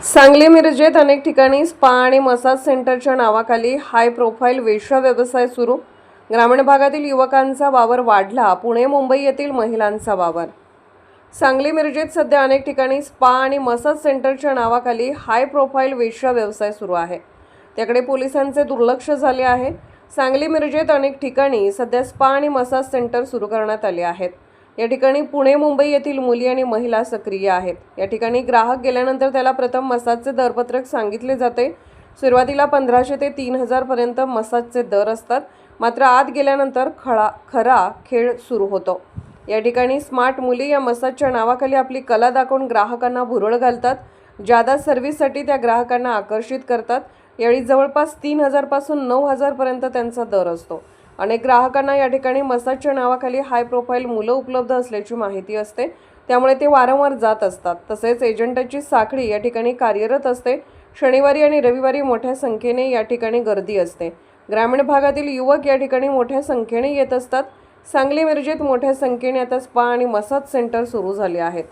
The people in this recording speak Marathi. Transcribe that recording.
सांगली मिरजेत अनेक ठिकाणी स्पा आणि मसाज सेंटरच्या नावाखाली हाय प्रोफाईल वेश्या व्यवसाय सुरू। ग्रामीण भागातील युवकांचा वावर वाढला, पुणे मुंबई येथील महिलांचा वावर। सांगली मिरजेत सध्या अनेक ठिकाणी स्पा आणि मसाज सेंटरच्या नावाखाली हाय प्रोफाईल वेश्या व्यवसाय सुरू आहे। त्याकडे पोलिसांचे दुर्लक्ष झाले आहे। सांगली मिरजेत अनेक ठिकाणी सध्या स्पा आणि मसाज सेंटर सुरू करण्यात आले आहेत। या ठिकाणी पुणे मुंबई येथील मुली आणि महिला सक्रिय आहेत। या ठिकाणी ग्राहक गेल्यानंतर त्याला प्रथम मसाजचे दरपत्रक सांगितले जाते। सुरुवातीला 1500 ते 3000 पर्यंत मसाजचे दर असतात, मात्र आत गेल्यानंतर खरा खेळ सुरू होतो। या ठिकाणी स्मार्ट मुली या मसाजच्या नावाखाली आपली कला दाखवून ग्राहकांना भुरळ घालतात। जादा सर्व्हिससाठी त्या ग्राहकांना आकर्षित करतात। यावेळी जवळपास 3000 पासून 9000 पर्यंत त्यांचा दर असतो। अनेक ग्राहकांना या ठिकाणी मसाजच्या नावाखाली हाय प्रोफाईल मुलं उपलब्ध असल्याची माहिती असते, त्यामुळे ते वारंवार जात असतात। तसेच एजंटाची साखळी या ठिकाणी कार्यरत असते। शनिवारी आणि रविवारी मोठ्या संख्येने या ठिकाणी गर्दी असते। ग्रामीण भागातील युवक या ठिकाणी मोठ्या संख्येने येत असतात। सांगली मिरजेत मोठ्या संख्येने आता स्पा आणि मसाज सेंटर सुरू झाले आहेत।